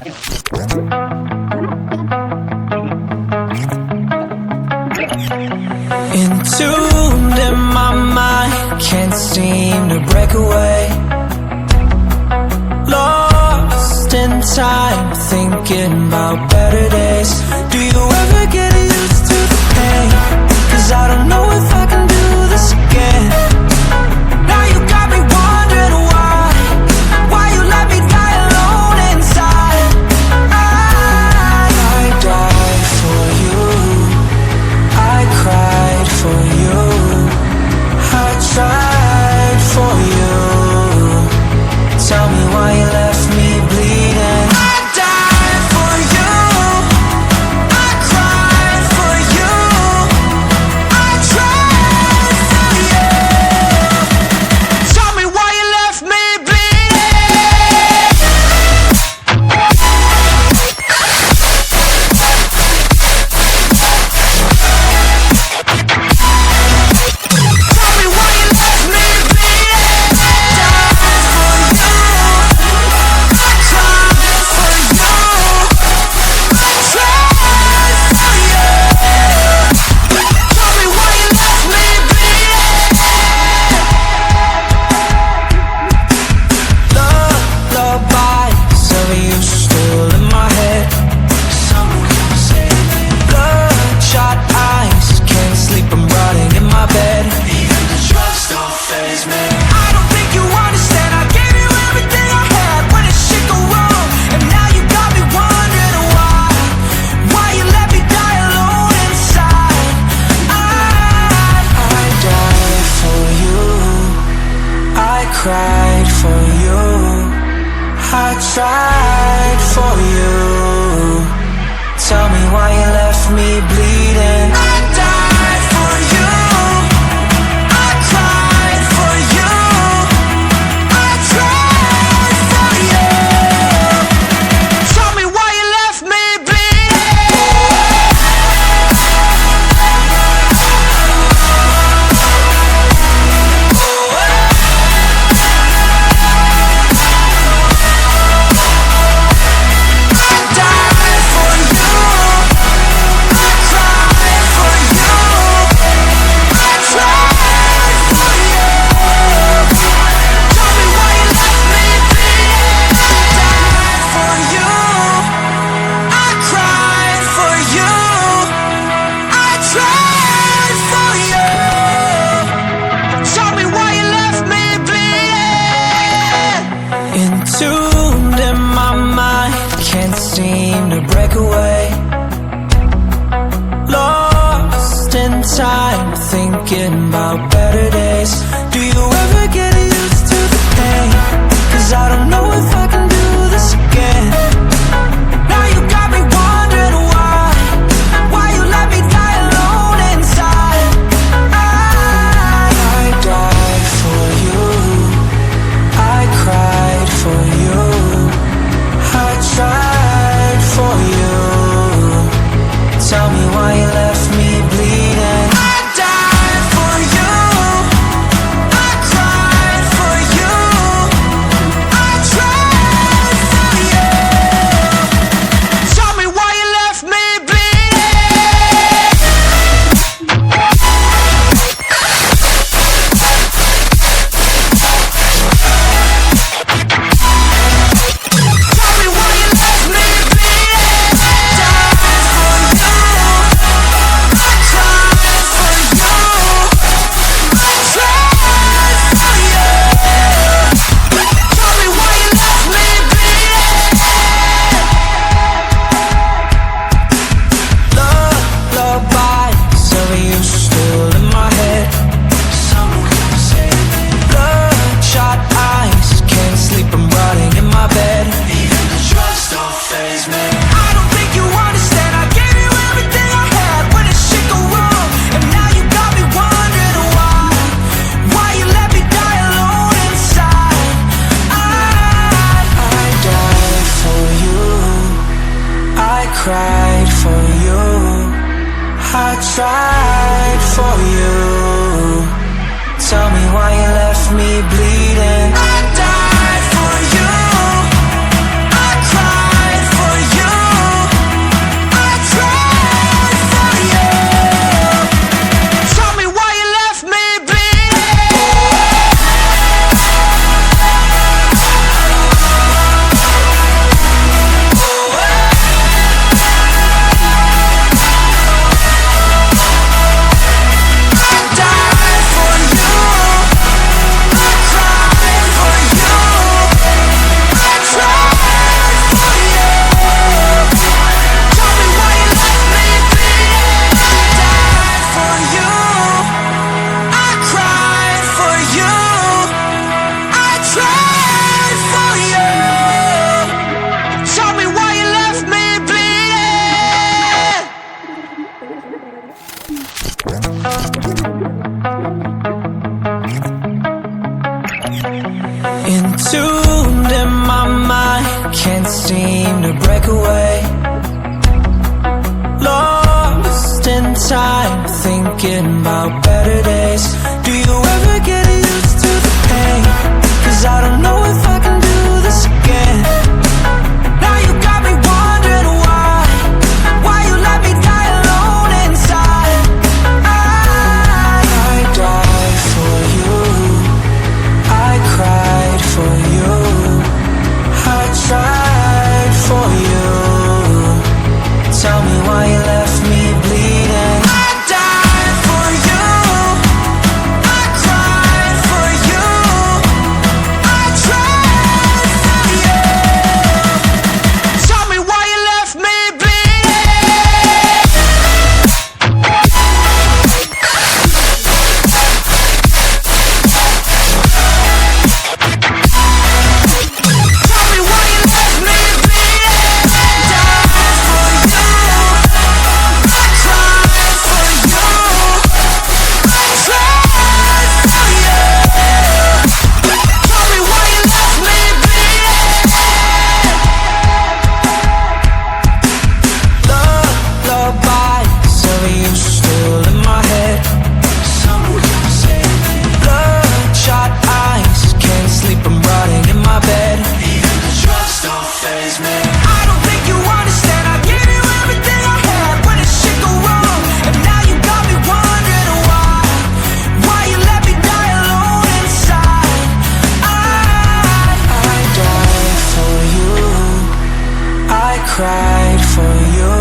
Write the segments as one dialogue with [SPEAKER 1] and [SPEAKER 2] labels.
[SPEAKER 1] Entombed in my mind, can't seem to break away. Lost in time, thinking about better days. Do you ever get used to the pain? 'Cause I don't know if I can do this again. Now you got me wondering why you let me die alone inside. I died for you, I cried for you, I tried for you. Tell me why you left me bleeding. I died for you, I cried for you, I tried for you. Tell me why you left me bleeding. Tell me why you left me bleeding. Died for you, I cried for you, I tried for you. Tell me why you left me bleeding. Lullabies of you still in my head. Bloodshot eyes, can't sleep, I'm rotting in my bed. Even the drugs don't faze me. I don't think you understand, I gave you everything I had. When did shit go wrong? And now you got me wondering why you let me die alone inside. I died for you, I cried for you, I tried for you. Tell me why you left me bleeding. I died for you, I cried for you, I tried for you. Tell me why you left me bleeding. I died for you, I cried for you, I tried for you. Tell me why you left me bleeding. I died for you, I cried for you, I tried for you. Tell me why you left me bleeding. Entombed in my mind, can't seem to break away. Lost in time, thinking about better days. Do you ever get used to the pain? 'Cause I don't know if I can do this again. Now you got me wondering why you let me die alone inside. I died for you, I cried for you, I tried for you. Tell me why you left me bleeding. I died for you, I cried for you, I tried for you. Tell me why you left me bleeding. Tell me why you left me bleeding. Died for you, I cried for you, I tried for you. Tell me why you left me bleeding. Lullabies of you still in my head. Bloodshot eyes, can't sleep, I'm rotting in my bed. Even the drugs don't faze me. I don't think you understand, I gave you everything I had. When did shit go wrong? And now you got me wondering why you let me die alone inside. I died for you, I cried for you, I tried for you. Tell me why you left me bleeding. I died for you, I cried for break away. Lost in time, thinking about better days. Do you ever get used to the pain? 'Cause I don't know if I can do this again. Now you got me wondering why you let me die alone inside. I died for you, I cried for you, I tried for you. Tell me why you left me bleeding. I died for you, I cried for you, I tried for you. Tell me why you left me bleeding. Tell me why you left me bleeding. I died for you, I cried for you, I tried for you. Tell me why you left me bleeding. Lullabies of you still in my head. Bloodshot eyes, can't sleep, I'm rotting in my bed. Even the drugs don't faze me. I don't think you understand, I gave you everything I had. When did shit go wrong? And now you got me wondering why you let me die alone inside. I died for you, I cried for you,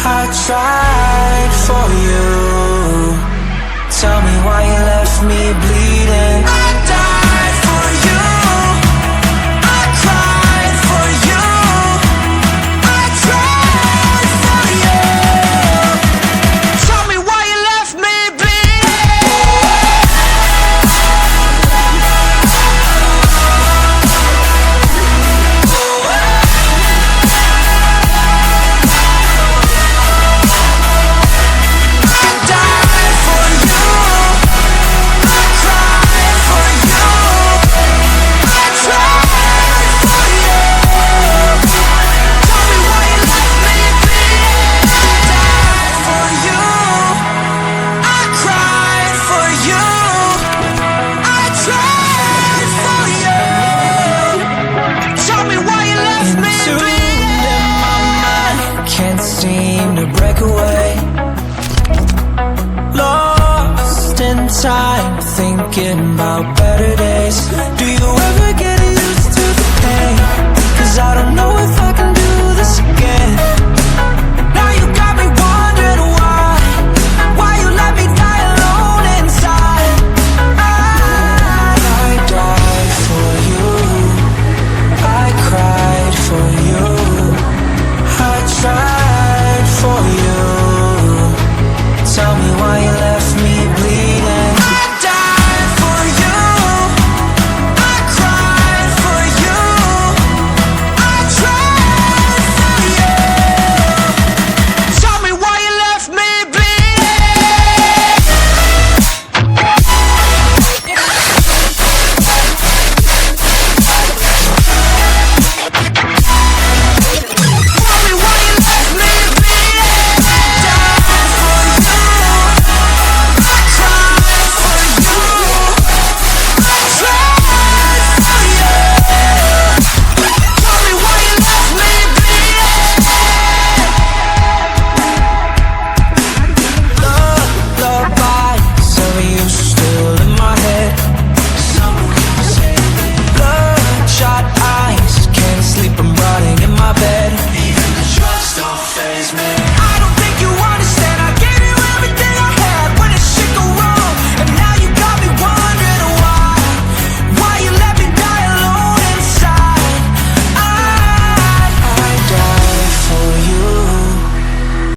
[SPEAKER 1] I tried for you. Tell me why you left me bleeding. I died for you, I cried for you, I tried for you. Tell me why you left me bleeding. I died for you, I cried for you, I tried for you. Tell me why you left me bleeding. I died for you, I cried for you, I tried for you. Tell me why you left me bleeding. In my mind, can't seem to break away. Lost in time, thinking about better days.